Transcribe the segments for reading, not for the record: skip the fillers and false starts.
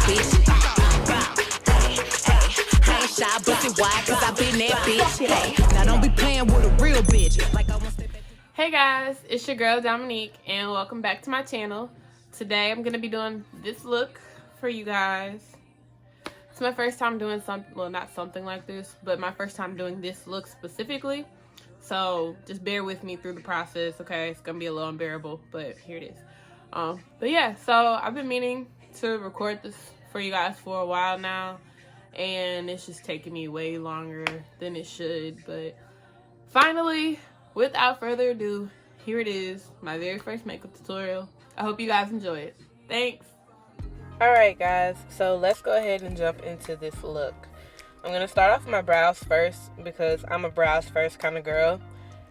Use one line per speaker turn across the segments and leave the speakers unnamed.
bitch. I ain't shy, but it why? Cause I been that bitch. Hey, now don't be playing with a real bitch. Like I want to.
Hey guys, it's your girl Dominique and welcome back to my channel. Today I'm going to be doing this look for you guys. It's my first time doing something, well not something like this, but my first time doing this look specifically. So just bear with me through the process, okay? It's going to be a little unbearable, but here it is. But yeah, so I've been meaning to record this for you guys for a while now. And it's just taking me way longer than it should. But finally, without further ado, here it is, my very first makeup tutorial. I hope you guys enjoy it. Thanks. Alright guys, so let's go ahead and jump into this look. I'm going to start off with my brows first because I'm a brows first kind of girl.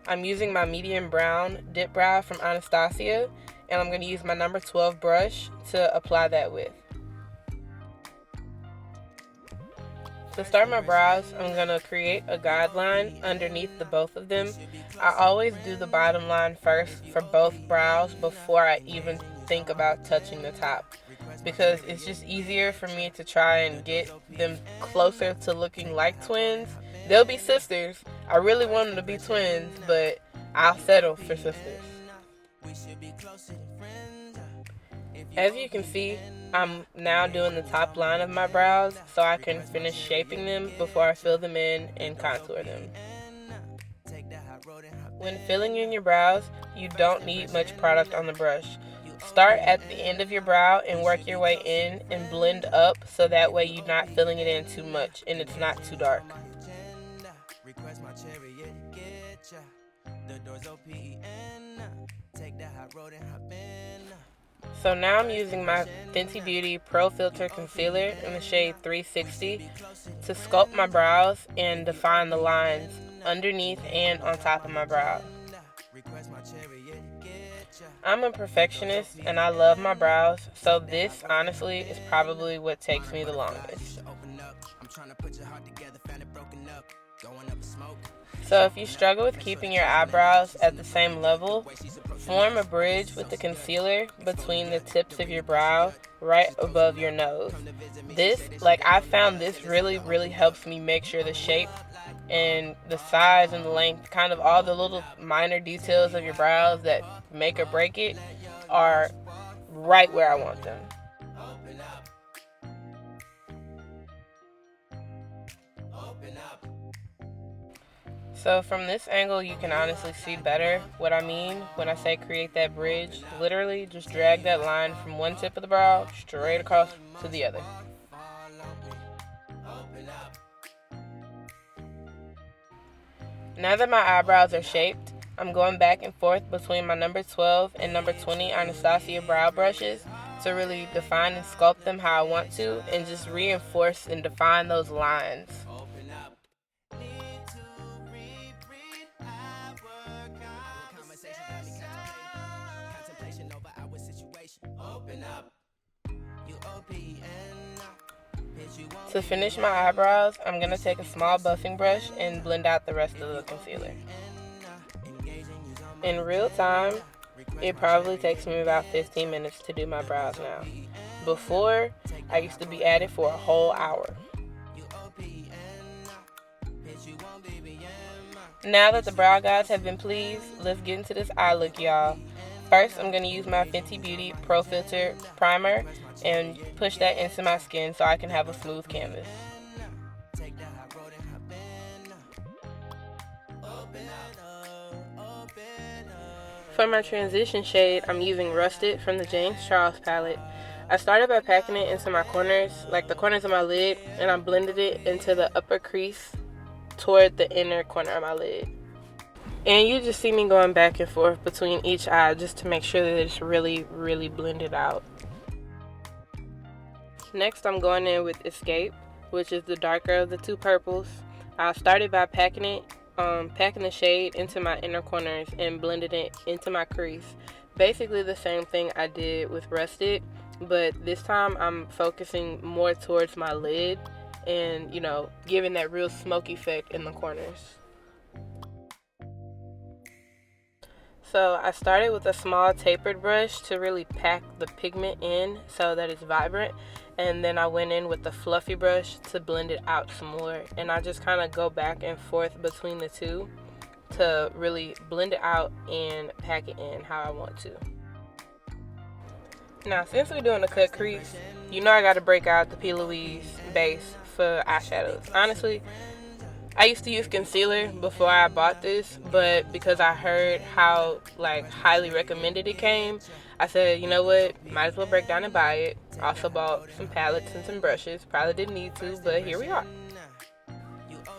I'm using my medium brown Dipbrow from Anastasia, and I'm going to use my number 12 brush to apply that with. To start my brows, I'm going to create a guideline underneath the both of them. I always do the bottom line first for both brows before I even think about touching the top, because it's just easier for me to try and get them closer to looking like twins. They'll be sisters. I really want them to be twins, but I'll settle for sisters. As you can see, I'm now doing the top line of my brows so I can finish shaping them before I fill them in and contour them. When filling in your brows, you don't need much product on the brush. Start at the end of your brow and work your way in and blend up so that way you're not filling it in too much and it's not too dark. So now I'm using my Fenty Beauty Pro Filt'r Concealer in the shade 360 to sculpt my brows and define the lines underneath and on top of my brow. I'm a perfectionist and I love my brows, so this honestly is probably what takes me the longest. So if you struggle with keeping your eyebrows at the same level, form a bridge with the concealer between the tips of your brow right above your nose. This, I found this really helps me make sure the shape and the size and the length, kind of all the little minor details of your brows that make or break it, are right where I want them. So from this angle, you can honestly see better what I mean when I say create that bridge. Literally, just drag that line from one tip of the brow straight across to the other. Now that my eyebrows are shaped, I'm going back and forth between my number 12 and number 20 Anastasia brow brushes to really define and sculpt them how I want to and just reinforce and define those lines. To finish my eyebrows, I'm going to take a small buffing brush and blend out the rest of the concealer. In real time, it probably takes me about 15 minutes to do my brows now. Before, I used to be at it for a whole hour. Now that the brow guides have been pleased, let's get into this eye look, y'all. First, I'm going to use my Fenty Beauty Pro Filt'r primer and push that into my skin so I can have a smooth canvas. For my transition shade, I'm using Rusted from the James Charles palette. I started by packing it into my corners, like the corners of my lid, and I blended it into the upper crease toward the inner corner of my lid. And you just see me going back and forth between each eye just to make sure that it's really blended out. Next, I'm going in with Escape, which is the darker of the two purples. I started by packing the shade into my inner corners and blended it into my crease. Basically the same thing I did with Rusted, but this time I'm focusing more towards my lid and, giving that real smoky effect in the corners. So I started with a small tapered brush to really pack the pigment in so that it's vibrant. and then I went in with the fluffy brush to blend it out some more, and I just kind of go back and forth between the two to really blend it out and pack it in how I want to. Now, since we're doing a cut crease, you know I got to break out the P. Louise base for eyeshadows. Honestly, I used to use concealer before I bought this, but because I heard how like highly recommended it came, I said, you know what, might as well break down and buy it. Also bought some palettes and some brushes. Probably didn't need to, but here we are.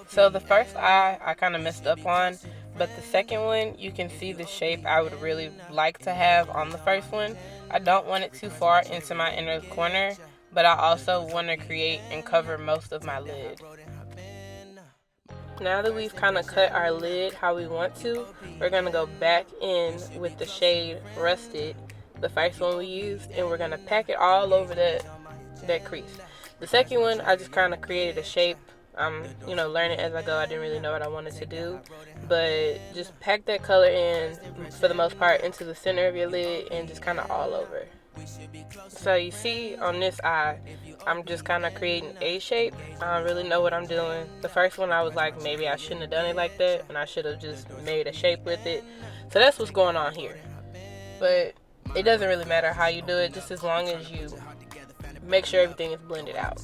So the first eye I kind of messed up on, but the second one, you can see the shape I would really like to have on the first one. I don't want it too far into my inner corner, but I also want to create and cover most of my lid. Now that we've kind of cut our lid how we want to, we're going to go back in with the shade Rusted, the first one we used, and we're going to pack it all over that crease. The second one, I just kind of created a shape. I'm, learning as I go. I didn't really know what I wanted to do, but just pack that color in, for the most part, into the center of your lid and just kind of all over. So you see on this eye, I'm just kind of creating a shape. I don't really know what I'm doing. The first one I was like, maybe I shouldn't have done it like that, and I should have just made a shape with it. So that's what's going on here. But it doesn't really matter how you do it, just as long as you make sure everything is blended out.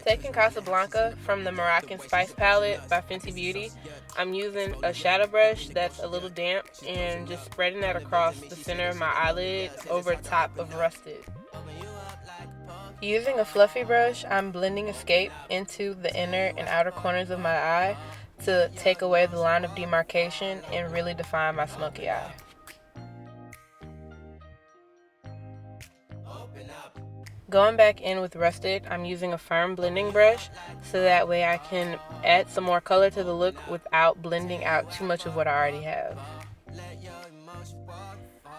Taking Casablanca from the Moroccan Spice Palette by Fenty Beauty, I'm using a shadow brush that's a little damp and just spreading that across the center of my eyelid over top of Rusted. Using a fluffy brush, I'm blending Escape into the inner and outer corners of my eye to take away the line of demarcation and really define my smoky eye. Going back in with Rusted, I'm using a firm blending brush so that way I can add some more color to the look without blending out too much of what I already have.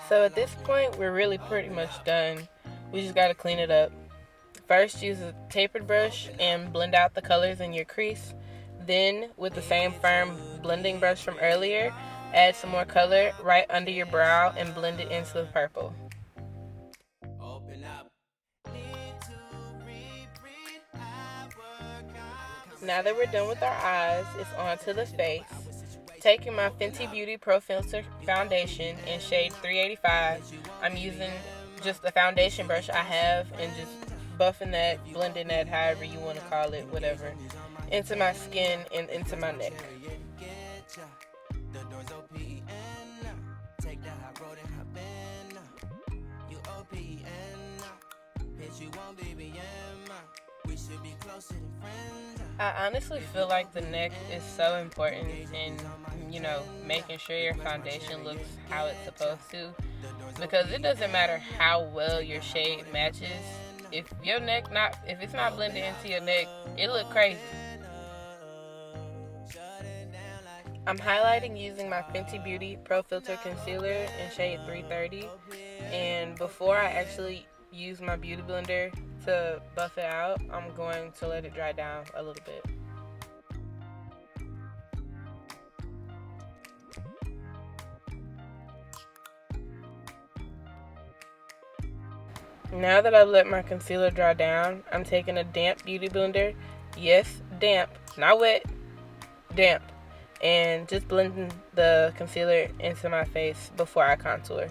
So at this point, we're really pretty much done. We just got to clean it up. First, use a tapered brush and blend out the colors in your crease. Then, with the same firm blending brush from earlier, add some more color right under your brow and blend it into the purple. Now that we're done with our eyes, it's on to the face. Taking my Fenty Beauty Pro Filt'r foundation in shade 385, I'm using just the foundation brush I have and just buffing that, blending that, however you want to call it, whatever, into my skin and into my neck. I honestly feel like the neck is so important in, making sure your foundation looks how it's supposed to, because it doesn't matter how well your shade matches. If it's not blended into your neck, it look crazy. I'm highlighting using my Fenty Beauty Pro Filt'r concealer in shade 330, and before I actually use my beauty blender to buff it out, I'm going to let it dry down a little bit. Now that I've let my concealer dry down, I'm taking a damp beauty blender, yes, damp, not wet, damp, and just blending the concealer into my face before I contour.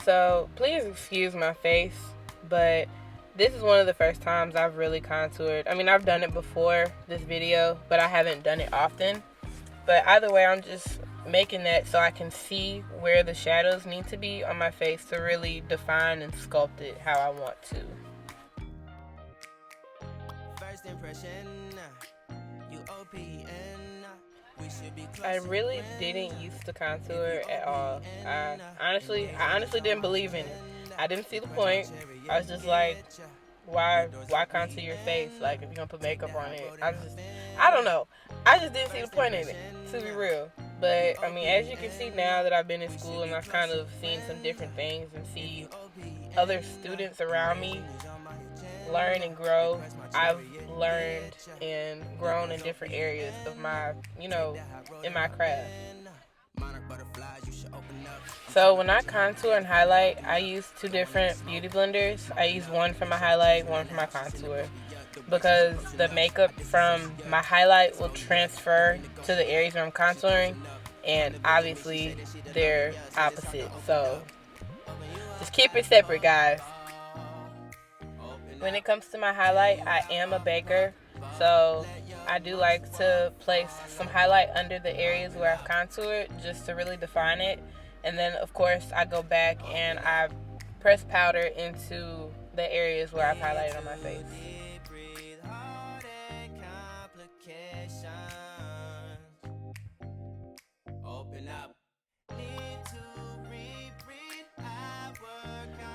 So please excuse my face, but this is one of the first times I've really contoured. I mean, I've done it before this video, but I haven't done it often. But either way, I'm just making that so I can see where the shadows need to be on my face to really define and sculpt it how I want to. First impression, I really didn't used to contour at all. I honestly didn't believe in it. I didn't see the point. I was just like, why contour your face? Like, if you're gonna put makeup on it. I don't know. I just didn't see the point in it, to be real. But I mean, as you can see now that I've been in school and I've kind of seen some different things and see other students around me learn and grow, I've learned and grown in different areas of my, in my craft. So when I contour and highlight, I use two different beauty blenders. I use one for my highlight, one for my contour, because the makeup from my highlight will transfer to the areas where I'm contouring, and obviously they're opposite. So just keep it separate, guys. When it comes to my highlight, I am a baker, so I do like to place some highlight under the areas where I've contoured just to really define it. And then, of course, I go back and I press powder into the areas where I've highlighted on my face.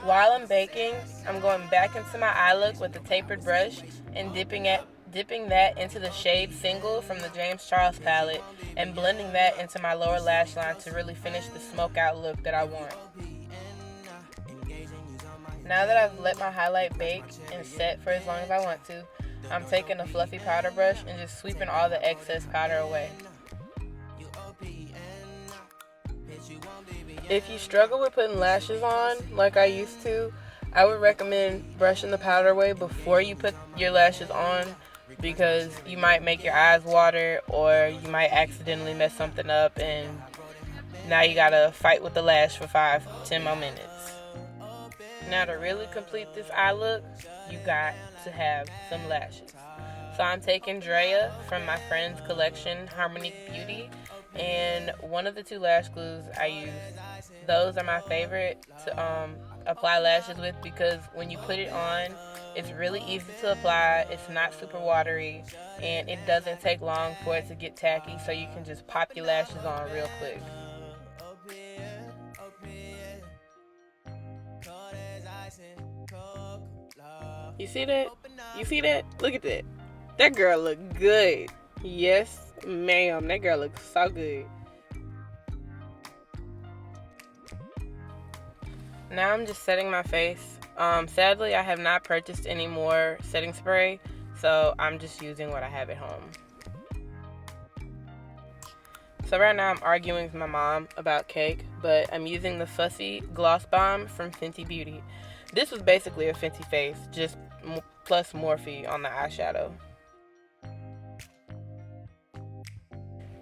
While I'm baking, I'm going back into my eye look with a tapered brush and dipping that into the shade Single from the James Charles palette and blending that into my lower lash line to really finish the smoke out look that I want. Now that I've let my highlight bake and set for as long as I want to, I'm taking a fluffy powder brush and just sweeping all the excess powder away. If you struggle with putting lashes on like I used to, I would recommend brushing the powder away before you put your lashes on, because you might make your eyes water or you might accidentally mess something up and now you gotta fight with the lash for 5-10 more minutes. Now to really complete this eye look, you got to have some lashes. So I'm taking Draya from my friend's collection, Harmonique Beauty, and one of the two lash glues I use. Those are my favorite to apply lashes with, because when you put it on, it's really easy to apply, it's not super watery, and it doesn't take long for it to get tacky, so you can just pop your lashes on real quick. You see that? You see that? Look at that. That girl look good. Yes, ma'am. That girl looks so good. Now I'm just setting my face. Sadly, I have not purchased any more setting spray, so I'm just using what I have at home. So right now I'm arguing with my mom about cake, but I'm using the Fussy Gloss Bomb from Fenty Beauty. This was basically a Fenty face, just plus Morphe on the eyeshadow.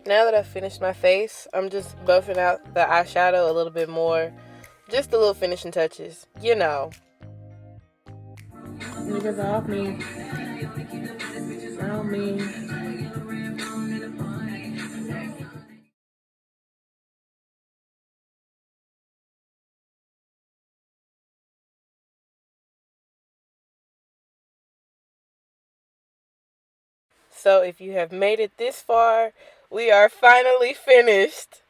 Now that I've finished my face, I'm just buffing out the eyeshadow a little bit more. Just the little finishing touches, you know. Niggas off me. Around me. So if you have made it this far, we are finally finished.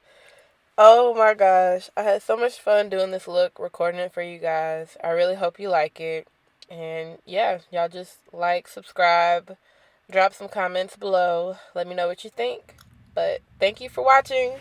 Oh my gosh, I had so much fun doing this look, recording it for you guys. I really hope you like it. And yeah, y'all just like, subscribe, drop some comments below. Let me know what you think. But thank you for watching.